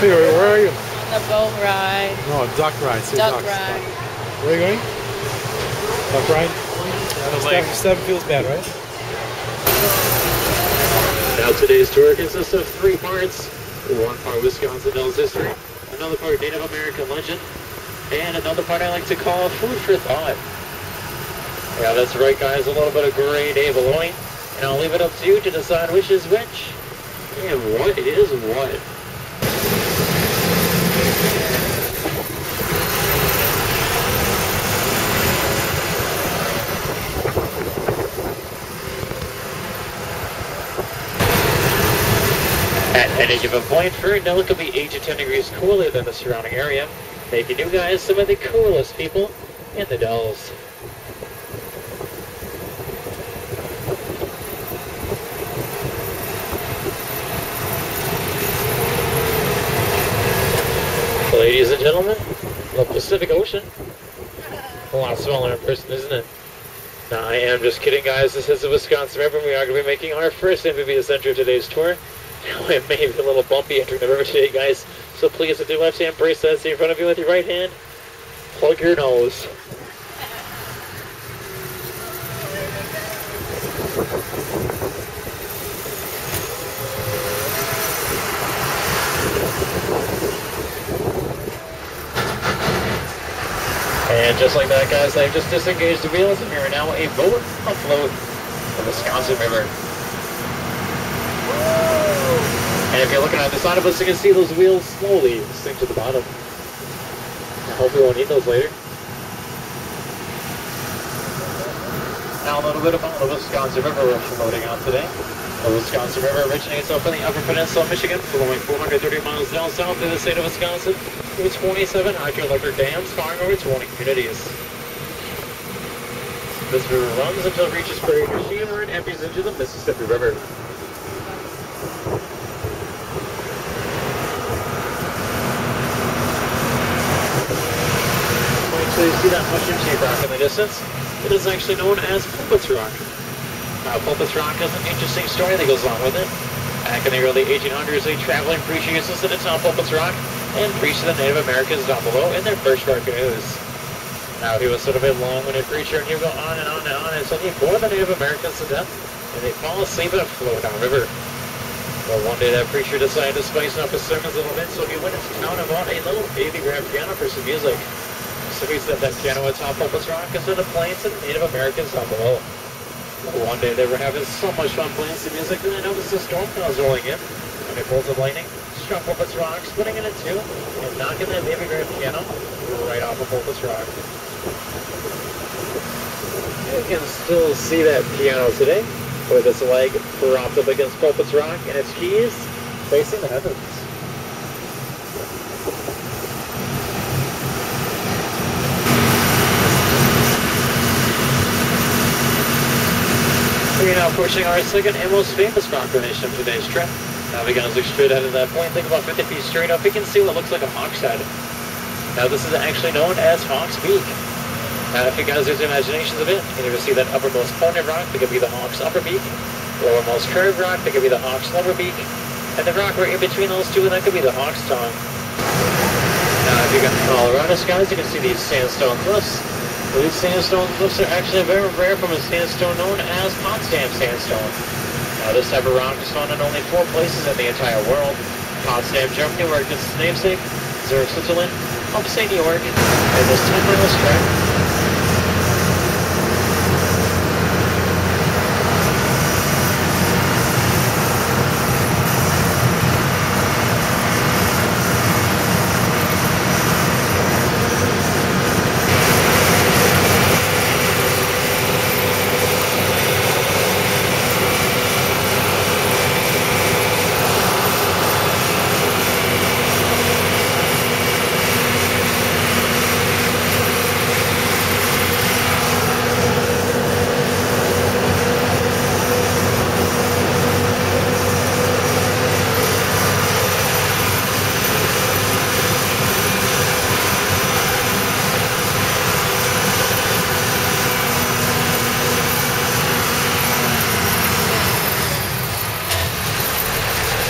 Where are you? On the boat ride. No, duck ride. Say Duck ducks. ride. Where are you going? Duck ride? Steph feels bad, right? Now today's tour consists of 3 parts. 1 part Wisconsin Dells history, another part Native American legend, and another part I like to call food for thought. Yeah, that's right guys, a little bit of grade A baloney, and I'll leave it up to you to decide which is which, and what is what. At any given point, Ferndale could be 8 to 10 degrees cooler than the surrounding area, making you guys some of the coolest people in the Dells. Ladies and gentlemen, the Pacific Ocean. A lot smaller in person, isn't it? No, I am just kidding, guys. This is the Wisconsin River. We are going to be making our first amphibious entry of today's tour. It may be a little bumpy entering the river today, guys. So please, with your left hand, brace that seat in front of you with your right hand. Plug your nose. And just like that, guys, I've just disengaged the wheels, and we are now a boat afloat the Wisconsin River. And if you're looking at the side of us, you can see those wheels slowly sink to the bottom. I hope we won't need those later. Now a little bit about the Wisconsin River we're floating on today. The Wisconsin River originates up in the Upper Peninsula of Michigan, flowing 430 miles down south through the state of Wisconsin, with 27 hydroelectric dams powering over 20 communities. This river runs until it reaches Prairie du Chien, where it empties into the Mississippi River. So you see that mushroom-shaped rock in the distance? It is actually known as Pulpits Rock. Now, Pulpits Rock has an interesting story that goes along with it. Back in the early 1800s, a traveling preacher used to sit atop Pulpits Rock and preach to the Native Americans down below in their birch-bark canoes. Now, he was sort of a long-winded preacher, and he would go on and on and on, and so he bored the Native Americans to death, and they'd fall asleep and float downriver. Well, one day that preacher decided to spice up his sermons a little bit, so he went into town and bought a little baby grand piano for some music. So he set that piano atop Pulpits Rock instead of playing to the Native Americans down below. One day they were having so much fun playing some music that they noticed a storm clouds rolling in, and a bolt of lightning struck Pulpits Rock, splitting it in two, and knocking that baby grand piano right off of Pulpits Rock. You can still see that piano today, with its leg propped up against Pulpits Rock and its keys facing the heavens. We are now approaching our second and most famous proclamation of today's trip. Now begin as we straight out of that point, think about 50 feet straight up, you can see what looks like a hawk's head. Now this is actually known as Hawk's Peak. Now if you guys use your imaginations a bit, you can either see that uppermost pointed rock that could be the hawk's upper beak, lowermost curved rock that could be the hawk's lower beak, and the rock right in between those two, that could be the hawk's tongue. Now if you got Colorado skies, you can see these sandstone cliffs. These sandstone cliffs are actually very rare from a sandstone known as Potsdam sandstone. Now this type of rock is found in only 4 places in the entire world: Potsdam, Germany, where it gets its namesake, Zurich, Switzerland, upstate New York, and this 10-mile stretch.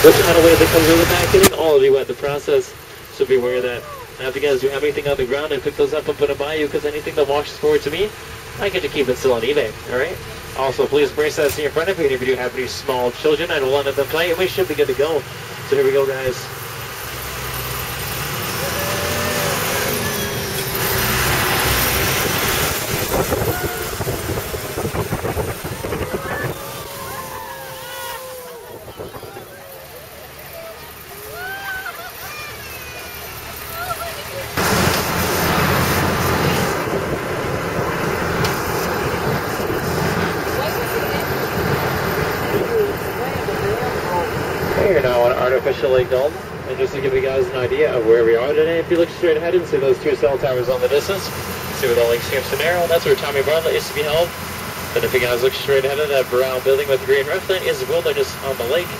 The tidal wave that comes over the back, getting all be wet in the process, so be aware of that. Now if you guys do have anything on the ground, and pick those up and put them by you, because anything that washes forward to me, I get to keep it still on eBay, alright? Also, please brace that seat in front of you, and if you do have any small children, I will let them play, and we should be good to go. So here we go, guys. You're now on Artificial Lake Dalton, and just to give you guys an idea of where we are today, if you look straight ahead and see those two cell towers on the distance, see where the lake seems to narrow, that's where Tommy Bartlett used to be held. Then if you guys look straight ahead of that brown building with the green roof, that is the wilderness on the lake.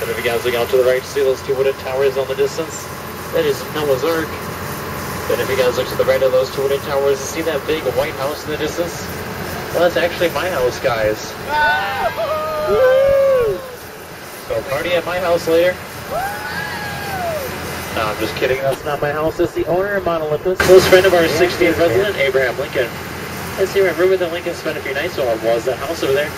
And if you guys look out to the right, see those two wooden towers on the distance, that is Noah's Ark. Then if you guys look to the right of those two wooden towers, see that big white house in the distance? Well, that's actually my house, guys. Woo! So party at my house later. No, I'm just kidding. That's not my house. It's the owner of Mount Olympus. Close friend of our 16th president, Abraham Lincoln. Let's see, remember that Lincoln spent a few nights while it was that house over there.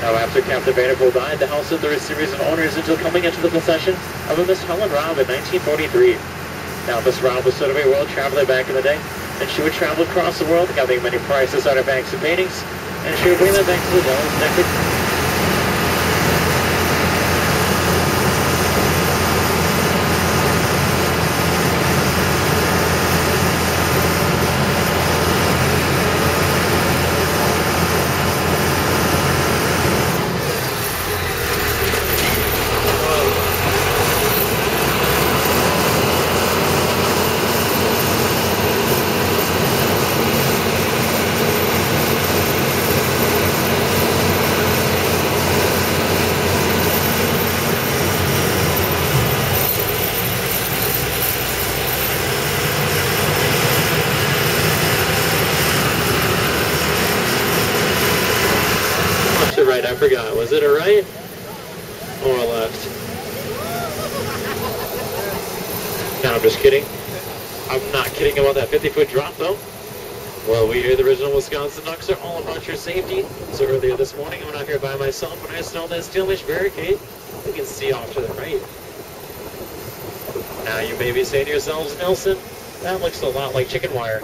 Now, after Captain Vanderbilt died, the house went through a series of owners until coming into the possession of a Miss Helen Robb in 1943. Now, Miss Robb was sort of a world traveler back in the day, and she would travel across the world, gathering many priceless artifacts and paintings, and she would bring them back to the Dallas Nectar. Right, I forgot. Was it a right or a left? No, I'm just kidding. I'm not kidding about that 50-foot drop, though. Well, we here, the original Wisconsin Ducks, are all about your safety. So earlier this morning, I'm not here by myself, but I installed that steel mesh barricade. You can see off to the right. Now, you may be saying to yourselves, Nelson, that looks a lot like chicken wire.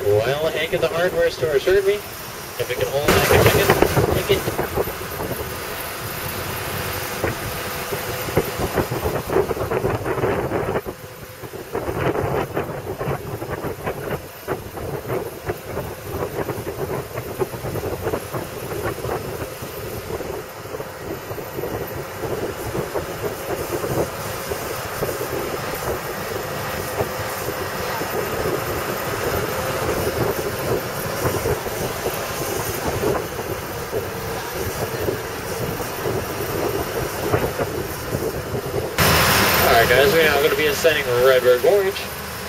Well, Hank at the hardware store assured me, if it can hold like a chicken, take it. Alright guys, we're now going to be ascending Redbird Gorge.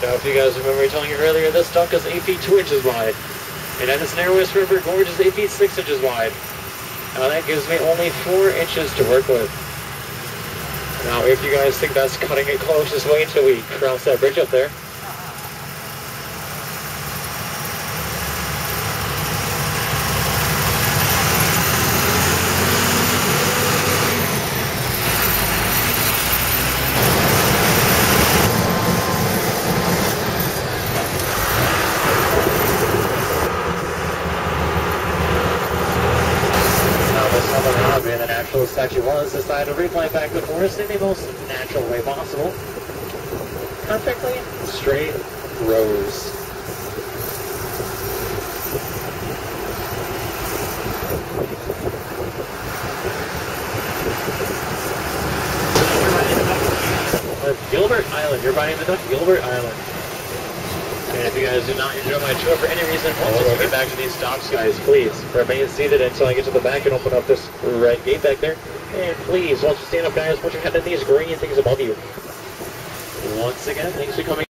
Now if you guys remember me telling you earlier, this duck is 8 feet 2 inches wide. And at its narrowest, Redbird Gorge is 8 feet 6 inches wide. Now that gives me only 4 inches to work with. Now if you guys think that's cutting it close, just wait until we cross that bridge up there. And the naturalist section was decided to replant back the forest in the most natural way possible. Perfectly straight rows. Gilbert Island. You're riding the duck, Gilbert Island. And if you guys do not enjoy my tour for any reason, once we get back to these docks, guys, please remain seated until I get to the back and open up this red gate back there. And please, once you stand up, guys, put your head in these green things above you. Once again, thanks for coming.